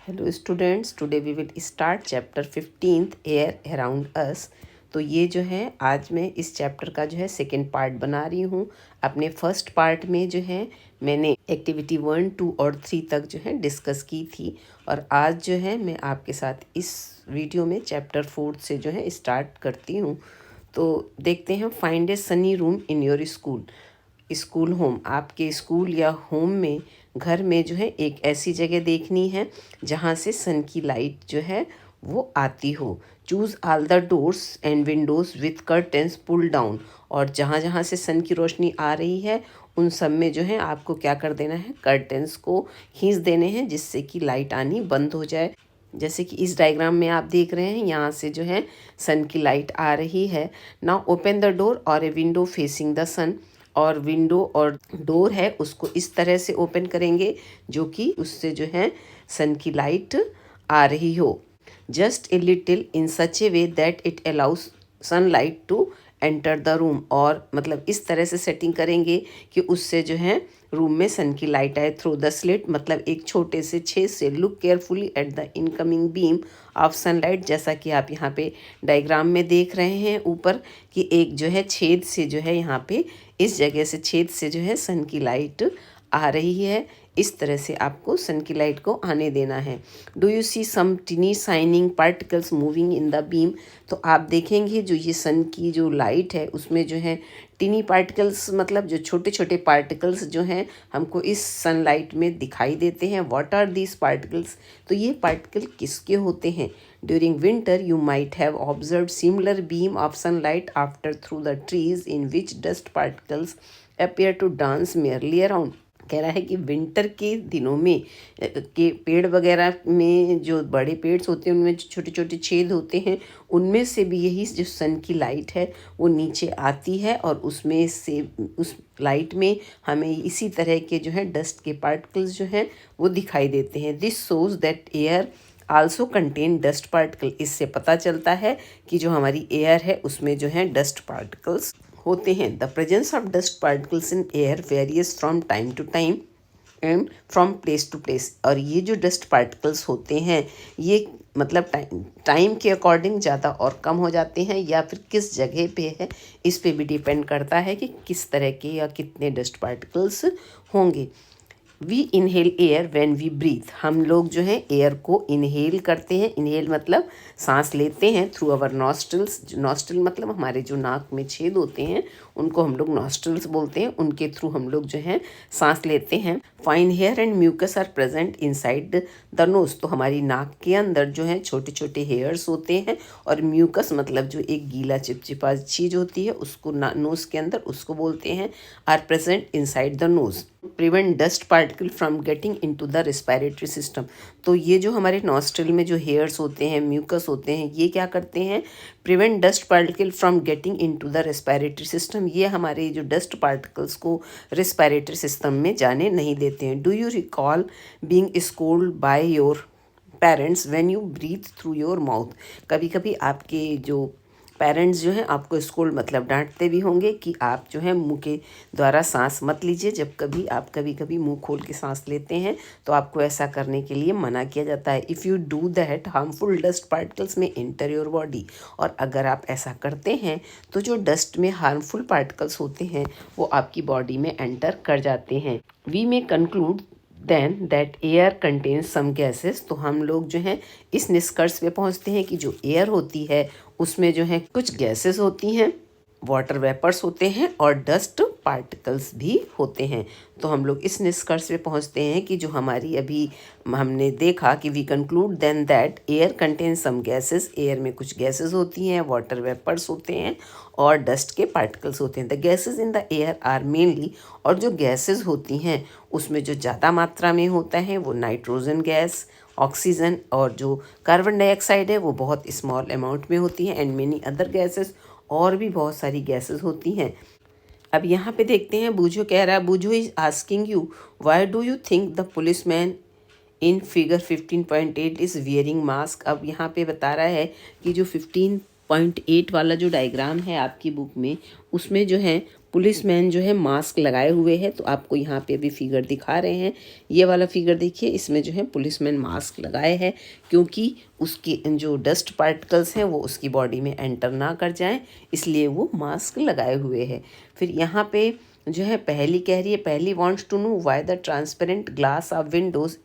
Hello students, today we will start chapter 15th air around us. तो ये जो है आज मैं इस चैप्टर का जो है सेकेंड पार्ट बना रही हूँ। अपने फर्स्ट पार्ट में जो है मैंने एक्टिविटी 1, 2 और 3 तक जो है डिस्कस की थी, और आज जो है मैं आपके साथ इस वीडियो में चैप्टर 4 से जो है स्टार्ट करती हूँ। तो देखते हैं, find A Sunny room in your school. School home, आपके स्कूल या होम में, घर में जो है एक ऐसी जगह देखनी है जहाँ से सन की लाइट जो है वो आती हो। Choose all the doors and windows with curtains pull down. और जहाँ जहाँ से सन की रोशनी आ रही है उन सब में जो है आपको क्या कर देना है, कर्टेंस को खींच देने हैं जिससे कि लाइट आनी बंद हो जाए। जैसे कि इस डायग्राम में आप देख रहे हैं, यहाँ से जो है सन की लाइट आ रही है। नाउ ओपन द डोर और ए विंडो फेसिंग द सन। और विंडो और डोर है उसको इस तरह से ओपन करेंगे जो कि उससे जो है सन की लाइट आ रही हो। Just a little in such a way that it allows sunlight to enter the room. और मतलब इस तरह से सेटिंग करेंगे कि उससे जो है रूम में सन की लाइट आए थ्रू द स्लिट, मतलब एक छोटे से छेद से। Look carefully at the incoming beam of sunlight. जैसा कि आप यहाँ पे डायग्राम में देख रहे हैं ऊपर कि एक जो है छेद से जो है यहाँ पे इस जगह से छेद से जो है सन की लाइट आ रही है। इस तरह से आपको सन की लाइट को आने देना है। Do you see some tiny shining particles moving in the beam. तो आप देखेंगे जो ये सन की जो लाइट है उसमें जो है टिनी पार्टिकल्स, मतलब जो छोटे छोटे पार्टिकल्स जो हैं हमको इस सनलाइट में दिखाई देते हैं। What are these particles. तो ये पार्टिकल किसके होते हैं। During winter you might have observe similar beam of sunlight after through the trees in which dust particles appear to dance merely around। कह रहा है कि विंटर के दिनों में के पेड़ वगैरह में जो बड़े पेड़ होते हैं उनमें जो छोटे छोटे छेद होते हैं उनमें से भी यही जो सन की लाइट है वो नीचे आती है, और उसमें से उस लाइट में हमें इसी तरह के जो है डस्ट के पार्टिकल्स जो हैं वो दिखाई देते हैं। This shows that air also contain dust particle. इससे पता चलता है कि जो हमारी एयर है उसमें जो है डस्ट पार्टिकल्स होते हैं। The presence of dust particles in air varies from time to time and from place to place. और ये जो डस्ट पार्टिकल्स होते हैं ये मतलब टाइम के अकॉर्डिंग ज़्यादा और कम हो जाते हैं, या फिर किस जगह पे है इस पे भी डिपेंड करता है कि किस तरह के या कितने डस्ट पार्टिकल्स होंगे। We inhale air when we breathe. हम लोग जो है एयर को इनहेल करते हैं। इनहेल मतलब सांस लेते हैं थ्रू अवर नॉस्ट्रल्स। नॉस्ट्रल मतलब हमारे जो नाक में छेद होते हैं उनको हम लोग नॉस्ट्रल्स बोलते हैं, उनके थ्रू हम लोग जो है सांस लेते हैं। Fine hair and mucus are present inside the nose. तो हमारी नाक के अंदर जो है छोटे छोटे हेयर्स होते हैं, और म्यूकस मतलब जो एक गीला चिपचिपा चीज़ होती है उसको नोज के अंदर उसको बोलते हैं, are present inside the nose. Prevent dust particle from getting into the respiratory system. तो ये जो हमारे नॉस्ट्रल में जो हेयर्स होते हैं, म्यूकस होते हैं, ये क्या करते हैं, prevent dust particle from getting into the respiratory system. ये हमारे जो डस्ट पार्टिकल्स को रेस्पिरेटरी सिस्टम में जाने नहीं देते हैं। Do you recall being schooled by your parents when you breathe through your mouth. कभी कभी आपके जो पेरेंट्स जो हैं आपको स्कूल मतलब डांटते भी होंगे कि आप जो है मुंह के द्वारा सांस मत लीजिए। जब कभी आप कभी कभी मुंह खोल के सांस लेते हैं तो आपको ऐसा करने के लिए मना किया जाता है। If you do that harmful dust particles में एंटर योर बॉडी। और अगर आप ऐसा करते हैं तो जो डस्ट में हार्मफुल पार्टिकल्स होते हैं वो आपकी बॉडी में एंटर कर जाते हैं। We may conclude then that air contains some gases. तो हम लोग जो हैं इस निष्कर्ष पे पहुंचते हैं कि जो एयर होती है उसमें जो है कुछ गैसेस होती हैं, वाटर वेपर्स होते हैं और डस्ट पार्टिकल्स भी होते हैं। तो हम लोग इस निष्कर्ष पे पहुंचते हैं कि जो हमारी अभी हमने देखा कि we conclude then that air contains some gases. Air में कुछ गैसेस होती हैं, वाटर वेपर्स होते हैं और डस्ट के पार्टिकल्स होते हैं। The gases in the air are mainly. और जो गैसेस होती हैं उसमें जो ज़्यादा मात्रा में होता है वो नाइट्रोजन गैस, ऑक्सीजन, और जो कार्बन डाइऑक्साइड है वो बहुत स्मॉल अमाउंट में होती है, एंड मेनी अदर गैसेस, और भी बहुत सारी गैसेस होती हैं। अब यहाँ पे देखते हैं, बूझो कह रहा है, Boojho is asking you why do you think the policeman in figure 15.8 is wearing mask. अब यहाँ पे बता रहा है कि जो 15.8 वाला जो डायग्राम है आपकी बुक में उसमें जो है पुलिसमैन जो है मास्क लगाए हुए है। तो आपको यहाँ पे अभी फिगर दिखा रहे हैं, ये वाला फिगर देखिए, इसमें जो है पुलिसमैन मास्क लगाए हैं क्योंकि उसकी जो डस्ट पार्टिकल्स हैं वो उसकी बॉडी में एंटर ना कर जाएं, इसलिए वो मास्क लगाए हुए है। फिर यहाँ पे जो है पहली कह रही है, Paheli wants to know why the transparent glass of windows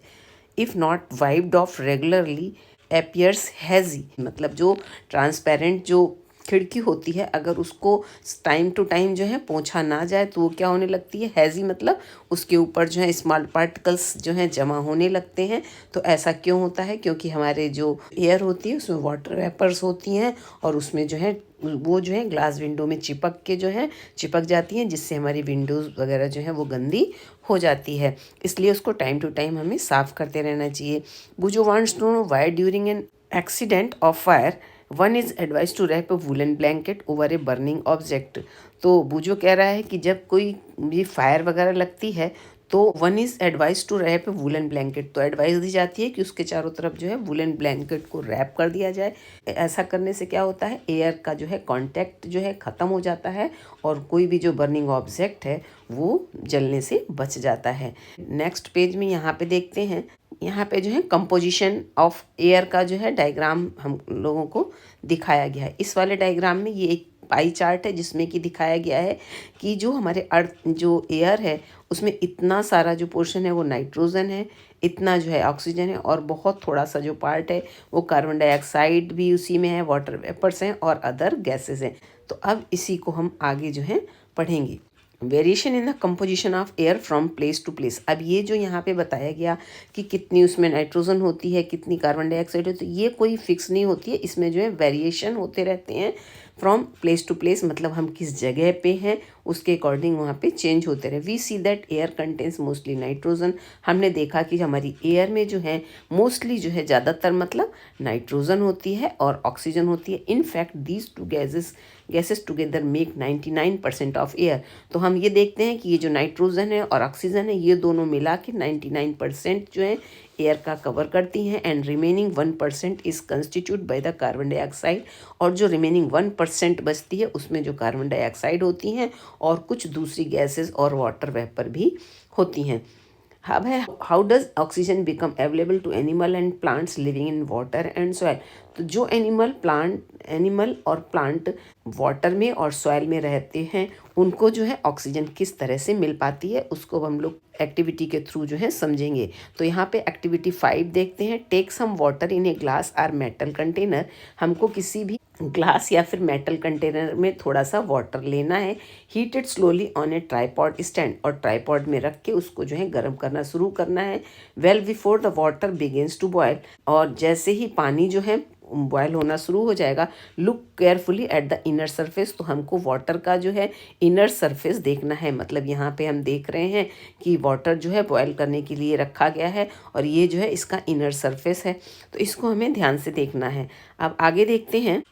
if not wiped off regularly appears hazy. मतलब जो ट्रांसपेरेंट जो खिड़की होती है, अगर उसको टाइम टू टाइम जो है पोंछा ना जाए तो वो क्या होने लगती है, हैज़ी, मतलब उसके ऊपर जो है स्मॉल पार्टिकल्स जो हैं जमा होने लगते हैं। तो ऐसा क्यों होता है, क्योंकि हमारे जो एयर होती है उसमें वाटर वेपर्स होती हैं और उसमें जो है वो जो है ग्लास विंडो में चिपक के जो है चिपक जाती हैं, जिससे हमारी विंडोज़ वगैरह जो है वो गंदी हो जाती है। इसलिए उसको टाइम टू टाइम हमें साफ़ करते रहना चाहिए। Boojho wants to know why during an accident of fire one is advise to wrap a woollen blanket over a burning object. तो बुजो कह रहा है कि जब कोई भी फायर वगैरह लगती है तो one is advise to wrap woolen blanket, तो एडवाइस दी जाती है कि उसके चारों तरफ जो है वुलन ब्लैंकेट को रैप कर दिया जाए। ऐसा करने से क्या होता है, एयर का जो है कांटेक्ट जो है ख़त्म हो जाता है और कोई भी जो बर्निंग ऑब्जेक्ट है वो जलने से बच जाता है। नेक्स्ट पेज में यहाँ पे देखते हैं, यहाँ पे जो है कंपोजिशन ऑफ एयर का जो है डायग्राम हम लोगों को दिखाया गया है। इस वाले डायग्राम में ये एक पाई चार्ट है जिसमें कि दिखाया गया है कि जो हमारे अर्थ जो एयर है उसमें इतना सारा जो पोर्शन है वो नाइट्रोजन है, इतना जो है ऑक्सीजन है और बहुत थोड़ा सा जो पार्ट है वो कार्बन डाइऑक्साइड भी उसी में है, वाटर वेपर्स हैं और अदर गैसेस हैं। तो अब इसी को हम आगे जो है पढ़ेंगे। Variation in the composition of air from place to place. अब ये जो यहाँ पे बताया गया कि कितनी उसमें नाइट्रोजन होती है, कितनी कार्बन डाइऑक्साइड होती है, ये कोई फिक्स नहीं होती है, इसमें जो है वेरिएशन होते रहते हैं फ्रॉम प्लेस टू प्लेस, मतलब हम किस जगह पे हैं उसके अकॉर्डिंग वहाँ पे चेंज होते रहे। We see that air contains mostly nitrogen. हमने देखा कि हमारी एयर में जो है मोस्टली जो है ज़्यादातर मतलब नाइट्रोजन होती है और ऑक्सीजन होती है। In fact these two gases together make 99% of air. तो हम ये देखते हैं कि ये जो नाइट्रोजन है और ऑक्सीजन है ये दोनों मिला के 99% जो है एयर का कवर करती हैं and remaining 1% is constitute by the carbon dioxide. और जो रिमेनिंग 1% बचती है उसमें जो कार्बन डाइऑक्साइड होती हैं और कुछ दूसरी गैसेस और वाटर वेपर भी होती हैं। अब है how does oxygen become available to animal and plants living in water and soil. तो जो एनिमल और प्लांट वाटर में और सॉइल में रहते हैं उनको जो है ऑक्सीजन किस तरह से मिल पाती है उसको हम लोग एक्टिविटी के थ्रू जो है समझेंगे। तो यहाँ पे एक्टिविटी 5 देखते हैं। Take some water in a glass or metal container. हमको किसी भी ग्लास या फिर मेटल कंटेनर में थोड़ा सा वाटर लेना है। Heat it slowly on A tripod stand, और ट्राईपॉड में रख के उसको जो है गर्म करना शुरू करना है। Well before the water begins to boil, और जैसे ही पानी जो है बॉयल होना शुरू हो जाएगा, look carefully at the inner surface. तो हमको वाटर का जो है इनर सरफेस देखना है। मतलब यहाँ पे हम देख रहे हैं कि वाटर जो है बॉयल करने के लिए रखा गया है और ये जो है इसका इनर सरफेस है, तो इसको हमें ध्यान से देखना है। अब आगे देखते हैं।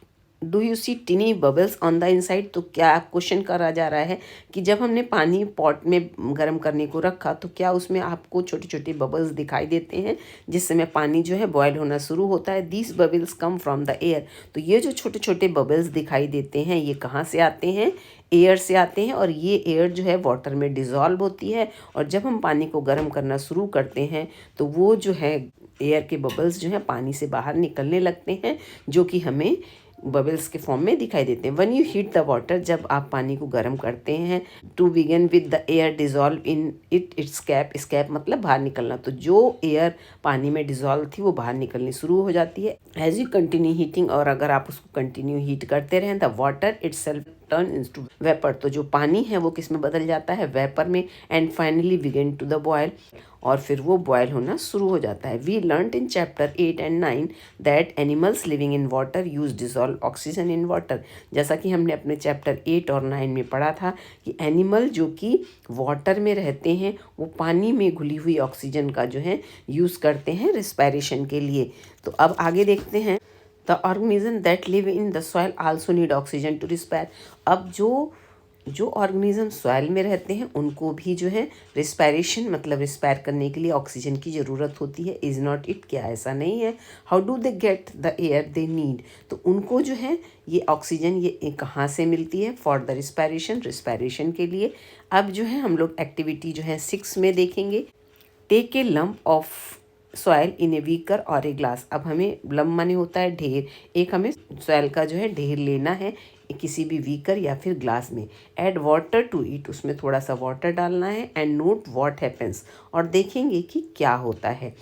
Do you see tiny bubbles on the inside. तो क्या क्वेश्चन करा जा रहा है कि जब हमने पानी पॉट में गर्म करने को रखा तो क्या उसमें आपको छोटे छोटे बबल्स दिखाई देते हैं जिससे में पानी जो है बॉयल होना शुरू होता है। These bubbles come from the air. तो ये जो छोटे छोटे बबल्स दिखाई देते हैं ये कहाँ से आते हैं, एयर से आते हैं, और ये एयर जो है वाटर में डिज़ोल्व होती है और जब हम पानी को गर्म करना शुरू करते हैं तो वो जो है एयर के बबल्स जो है पानी से बाहर निकलने लगते हैं जो कि हमें बबल्स के फॉर्म में दिखाई देते हैं। When you heat the water, जब आप पानी को गर्म करते हैं, to begin with the air dissolve in its cap मतलब बाहर निकलना। तो जो एयर पानी में डिजॉल्व थी वो बाहर निकलनी शुरू हो जाती है। एज यू कंटिन्यू हीटिंग, और अगर आप उसको कंटिन्यू हीट करते रहें, the water itself turn into vapour. तो जो पानी है वो किस में बदल जाता है, वेपर में। And finally begin to the boil, और फिर वो बॉयल होना शुरू हो जाता है। We learned in chapter 8 and 9 that animals living in water use dissolve oxygen in water. जैसा कि हमने अपने चैप्टर 8 और 9 में पढ़ा था कि एनिमल जो कि वाटर में रहते हैं वो पानी में घुली हुई ऑक्सीजन का जो है यूज़ करते हैं रिस्पायरेशन के लिए। तो अब आगे देखते हैं। The organism that live in the soil also need oxygen to respire. अब जो जो ऑर्गेनिज्म सॉइल में रहते हैं उनको भी जो है रिस्पायरेशन मतलब रिस्पायर करने के लिए ऑक्सीजन की ज़रूरत होती है। इज़ नॉट इट, क्या ऐसा नहीं है? How do they get the air they need? तो उनको जो है ये ऑक्सीजन ये कहाँ से मिलती है? फॉर द रिस्पायरेशन के लिए। अब जो है हम लोग एक्टिविटी जो है 6 में देखेंगे। Take a lump of soil in a beaker और ए ग्लास। अब हमें लम्प माने होता है ढेर, एक हमें सॉयल का जो है ढेर लेना है किसी भी बीकर या फिर ग्लास में। ऐड वाटर टू इट, उसमें थोड़ा सा वाटर डालना है। एंड नोट व्हाट हैपन्स, और देखेंगे कि क्या होता है।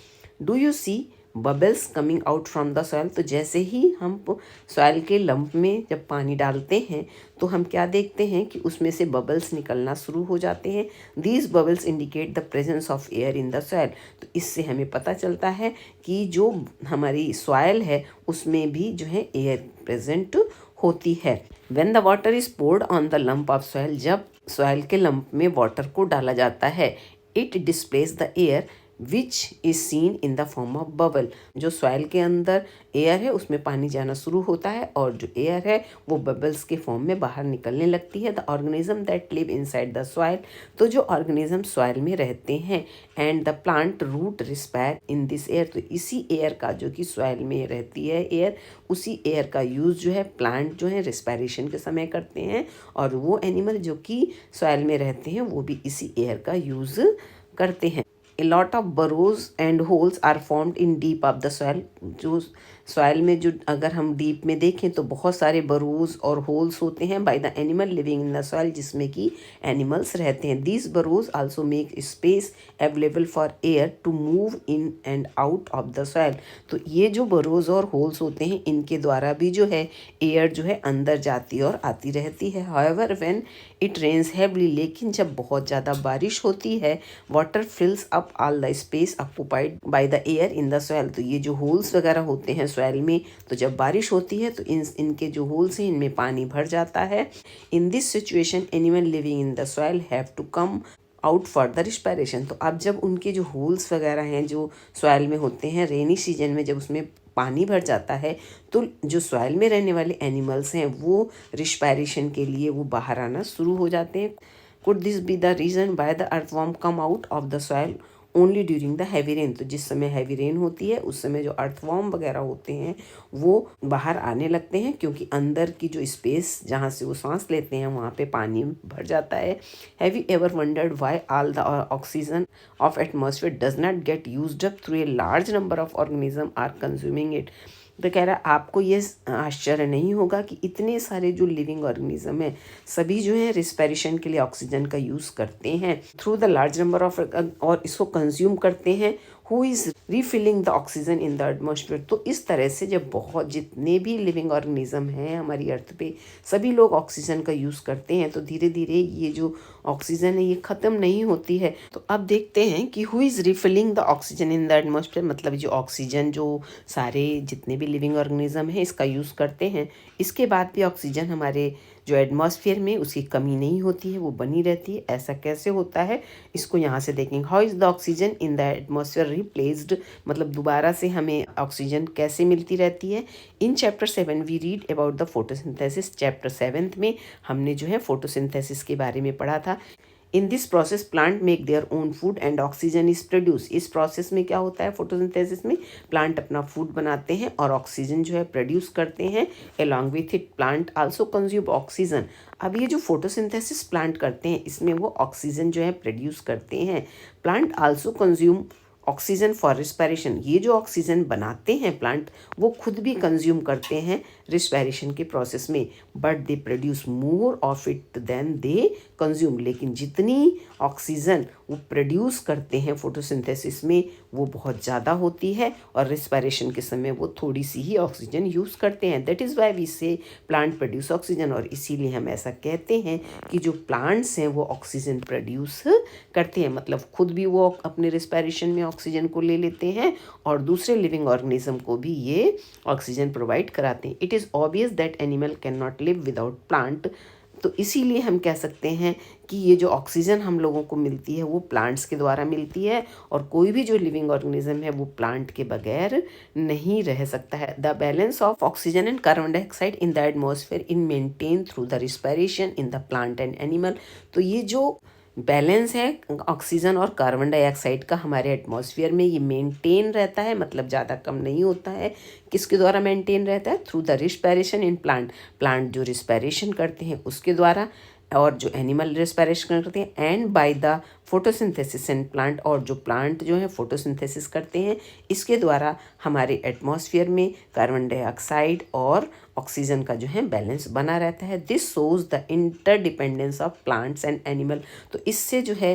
Do you see bubbles coming out from the soil? तो जैसे ही हम सॉयल के लंप में जब पानी डालते हैं तो हम क्या देखते हैं कि उसमें से बबल्स निकलना शुरू हो जाते हैं। These bubbles indicate the presence of air in the soil. तो इससे हमें पता चलता है कि जो हमारी सॉयल है उसमें भी जो है एयर प्रेजेंट होती है। When the water is poured on the lump of soil, जब सॉयल के लंप में वाटर को डाला जाता है, it displace the air which is seen in the form of bubble. जो सॉयल के अंदर एयर है उसमें पानी जाना शुरू होता है और जो एयर है वो बबल्स के फॉर्म में बाहर निकलने लगती है। The organism that live inside the soil, तो जो ऑर्गेनिज्म सॉयल में रहते हैं। And the plant root respire in this air, तो इसी एयर का जो कि सॉयल में रहती है एयर, उसी एयर का यूज़ जो है प्लांट जो है रिस्पायरेशन के समय करते हैं। और वो एनिमल जो कि सॉयल में रहते हैं वो भी इसी एयर का यूज़ करते हैं। A lot of burrows and holes are formed in deep of the soil। जो सॉयल में जो अगर हम डीप में देखें तो बहुत सारे बरोज और होल्स होते हैं by the animal living in the soil, जिसमें कि एनिमल्स रहते हैं। These burrows also make space available for air to move in and out of the soil. तो ये जो बरोज और होल्स होते हैं इनके द्वारा भी जो है एयर जो है अंदर जाती और आती रहती है। However when it rains heavily, लेकिन जब बहुत ज़्यादा बारिश होती है, water fills up all the space occupied by the air in the soil. तो ये जो होल्स वगैरह होते हैं सॉयल में, तो जब बारिश होती है तो इनके जो होल्स हैं इनमें पानी भर जाता है। In this situation animal living in the soil have to come out for the respiration. तो अब जब उनके जो होल्स वगैरह हैं जो सॉयल में होते हैं, रेनी सीजन में जब उसमें पानी भर जाता है तो जो सॉयल में रहने वाले एनिमल्स हैं वो रिस्पायरेशन के लिए वो बाहर आना शुरू हो जाते हैं। Could this be the reason by the earthworm come out of the soil only during the heavy rain? तो जिस समय हैवी रेन होती है उस समय जो अर्थवॉर्म वगैरह होते हैं वो बाहर आने लगते हैं, क्योंकि अंदर की जो स्पेस जहाँ से वो सांस लेते हैं वहाँ पे पानी भर जाता है। Have you ever wondered why all the oxygen of atmosphere does not get used up through a large number of organism are consuming it? तो कह रहा है आपको ये आश्चर्य नहीं होगा कि इतने सारे जो लिविंग ऑर्गेनिज्म है सभी जो है रिस्पायरेशन के लिए ऑक्सीजन का यूज़ करते हैं through the large number of, और इसको कंज्यूम करते हैं। Who is refilling the oxygen in the atmosphere? तो इस तरह से जब बहुत जितने भी लिविंग ऑर्गेनिज्म हैं हमारी अर्थ पे सभी लोग ऑक्सीजन का यूज़ करते हैं, तो धीरे धीरे ये जो ऑक्सीजन है ये ख़त्म नहीं होती है। तो अब देखते हैं कि who is refilling the oxygen in the atmosphere, मतलब जो ऑक्सीजन जो सारे जितने भी लिविंग ऑर्गेनिज्म हैं इसका यूज़ करते हैं, इसके बाद भी ऑक्सीजन हमारे जो एटमॉस्फेयर में उसकी कमी नहीं होती है, वो बनी रहती है। ऐसा कैसे होता है इसको यहाँ से देखेंगे। How is the oxygen in the atmosphere replaced, मतलब दोबारा से हमें ऑक्सीजन कैसे मिलती रहती है। In chapter 7 we read about the photosynthesis. Chapter 7 में हमने जो है फोटोसिंथेसिस के बारे में पढ़ा था। In this process plant make their own food and oxygen is produce. इस प्रोसेस में क्या होता है, फोटोसिंथेसिस में प्लांट अपना फूड बनाते हैं और ऑक्सीजन जो है प्रोड्यूस करते हैं। Along with it plant also consume oxygen. अब ये जो फोटोसिंथेसिस प्लांट करते हैं इसमें वो ऑक्सीजन जो है प्रोड्यूस करते हैं। Plant also consume oxygen for respiration. ये जो ऑक्सीजन बनाते हैं प्लांट वो खुद भी कंज्यूम करते हैं रिस्पायरेशन के प्रोसेस में, but they produce more of it than they consume. लेकिन जितनी ऑक्सीजन वो प्रोड्यूस करते हैं फोटोसिंथेसिस में वो बहुत ज़्यादा होती है और रिस्पायरेशन के समय वो थोड़ी सी ही ऑक्सीजन यूज़ करते हैं। दैट इज़ वाई वी से प्लांट प्रोड्यूस ऑक्सीजन। और इसीलिए हम ऐसा कहते हैं कि जो प्लांट्स हैं वो ऑक्सीजन प्रोड्यूस करते हैं, मतलब खुद भी वो अपने रिस्पायरेशन में ऑक्सीजन को ले लेते हैं और दूसरे लिविंग ऑर्गेनिज्म को भी ये ऑक्सीजन प्रोवाइड कराते हैं। It is obvious that animal can not live without plant. तो इसीलिए हम कह सकते हैं कि ये जो ऑक्सीजन हम लोगों को मिलती है वो प्लांट्स के द्वारा मिलती है, और कोई भी जो लिविंग ऑर्गेनिज्म है वो प्लांट के बगैर नहीं रह सकता है। The balance of oxygen and carbon dioxide in the atmosphere in maintain through the respiration in the plant and animal. तो ये जो बैलेंस है ऑक्सीजन और कार्बन डाइऑक्साइड का हमारे एटमॉस्फेयर में, ये मेंटेन रहता है, मतलब ज़्यादा कम नहीं होता है। किसके द्वारा मेंटेन रहता है? Through the respiration in plant, plant जो रिस्पिरेशन करते हैं उसके द्वारा, और जो एनिमल रेस्पिरेशन करते हैं, and by the photosynthesis in plant, और जो प्लांट जो है फोटोसिंथेसिस करते हैं इसके द्वारा हमारे एटमॉस्फेयर में कार्बन डाइऑक्साइड और ऑक्सीजन का जो है बैलेंस बना रहता है। This shows the interdependence of plants and animal. तो इससे जो है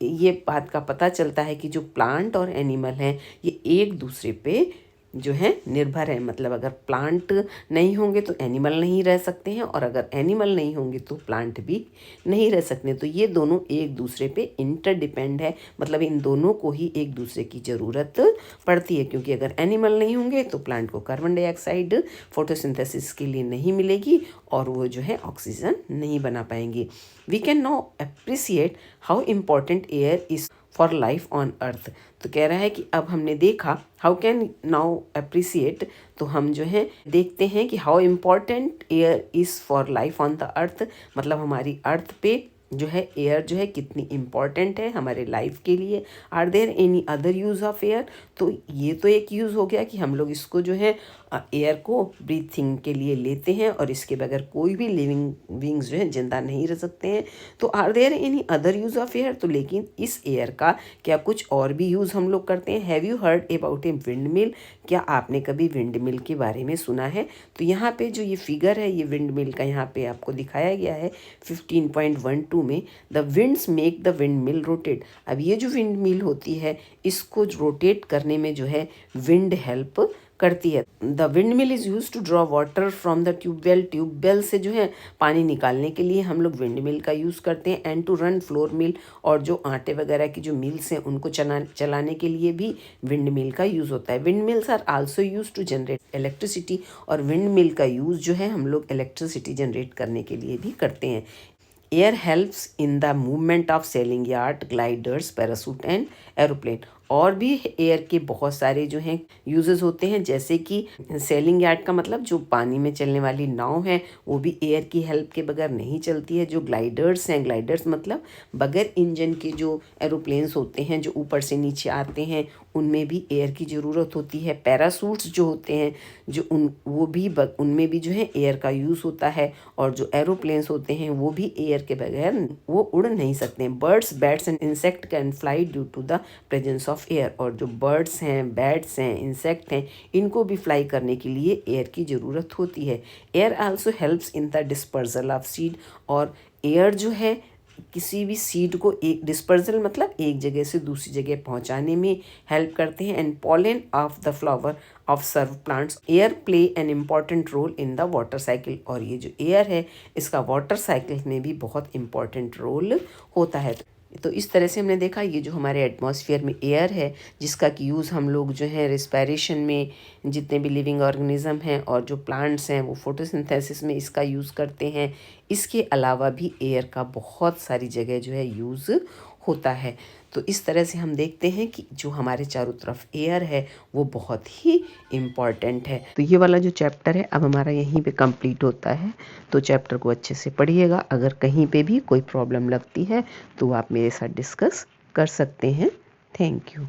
ये बात का पता चलता है कि जो प्लांट और एनिमल हैं ये एक दूसरे पे जो है निर्भर है। मतलब अगर प्लांट नहीं होंगे तो एनिमल नहीं रह सकते हैं, और अगर एनिमल नहीं होंगे तो प्लांट भी नहीं रह सकते। तो ये दोनों एक दूसरे पे इंटरडिपेंड है, मतलब इन दोनों को ही एक दूसरे की ज़रूरत पड़ती है, क्योंकि अगर एनिमल नहीं होंगे तो प्लांट को कार्बन डाइऑक्साइड फोटोसिंथेसिस के लिए नहीं मिलेगी और वो जो है ऑक्सीजन नहीं बना पाएंगे। We can now appreciate how important air is for life on earth. तो कह रहा है कि अब हमने देखा, हाउ कैन नाउ अप्रिसिएट, तो हम जो है देखते हैं कि how important air is for life on the earth, मतलब हमारी अर्थ पे जो है एयर जो है कितनी इम्पॉर्टेंट है हमारे लाइफ के लिए। Are there any other use of air? तो ये तो एक यूज़ हो गया कि हम लोग इसको जो है एयर को ब्रीथिंग के लिए लेते हैं, और इसके बगैर कोई भी लिविंग बींग्स जो है जिंदा नहीं रह सकते हैं। तो are there any other use of air? तो लेकिन इस एयर का क्या कुछ और भी यूज़ हम लोग करते हैं? Have you heard about a wind mill? क्या आपने कभी विंड मिल के बारे में सुना है? तो यहाँ पे जो ये फिगर है ये विंड मिल का यहाँ पे आपको दिखाया गया है 15.12 में। The winds make the wind mill rotate. अब ये जो विंड मिल होती है इसको रोटेट करने में जो है विंड हेल्प करती है। The wind mill is use to draw water from the tubewell. Tubewell से जो है पानी निकालने के लिए हम लोग विंड मिल का यूज़ करते हैं। And to run flour mill, और जो आटे वगैरह की जो मिल्स हैं उनको चलाने के लिए भी विंड मिल का यूज़ होता है। Wind mills are also use to generate electricity, और विंड मिल का यूज़ जो है हम लोग इलेक्ट्रिसिटी जनरेट करने के लिए भी करते हैं। Air helps in the movement of selling yard, gliders, parachute and aeroplane. और भी एयर के बहुत सारे जो हैं यूजेस होते हैं, जैसे कि सेलिंग यार्ड का मतलब जो पानी में चलने वाली नाव है वो भी एयर की हेल्प के बगैर नहीं चलती है। जो ग्लाइडर्स हैं, ग्लाइडर्स मतलब बगैर इंजन के जो एरोप्लेन्स होते हैं जो ऊपर से नीचे आते हैं उनमें भी एयर की ज़रूरत होती है। पैरासूट्स जो होते हैं उनमें भी जो है एयर का यूज़ होता है, और जो एरोप्लेन्स होते हैं वो भी एयर के बगैर वो उड़ नहीं सकते हैं। Birds, bats and insect can fly due to the presence of air. और जो बर्ड्स हैं, बैट्स हैं, इंसेक्ट हैं, इनको भी फ्लाई करने के लिए एयर की ज़रूरत होती है। Air also helps in the dispersal of seed. और एयर जो है किसी भी सीड को एक डिस्पर्जल मतलब एक जगह से दूसरी जगह पहुंचाने में हेल्प करते हैं। And pollen of the flower of serve plants. Air play an important role in the water cycle. और ये जो एयर है इसका वाटर साइकिल में भी बहुत इम्पॉर्टेंट रोल होता है। तो इस तरह से हमने देखा ये जो हमारे एटमॉस्फेयर में एयर है जिसका कि यूज़ हम लोग जो है रिस्पायरेशन में, जितने भी लिविंग ऑर्गेनिज्म हैं और जो प्लांट्स हैं वो फोटोसिंथेसिस में इसका यूज़ करते हैं। इसके अलावा भी एयर का बहुत सारी जगह जो है यूज़ होता है। तो इस तरह से हम देखते हैं कि जो हमारे चारों तरफ एयर है वो बहुत ही इम्पॉर्टेंट है। तो ये वाला जो चैप्टर है अब हमारा यहीं पे कंप्लीट होता है। तो चैप्टर को अच्छे से पढ़िएगा। अगर कहीं पे भी कोई प्रॉब्लम लगती है तो आप मेरे साथ डिस्कस कर सकते हैं। Thank you.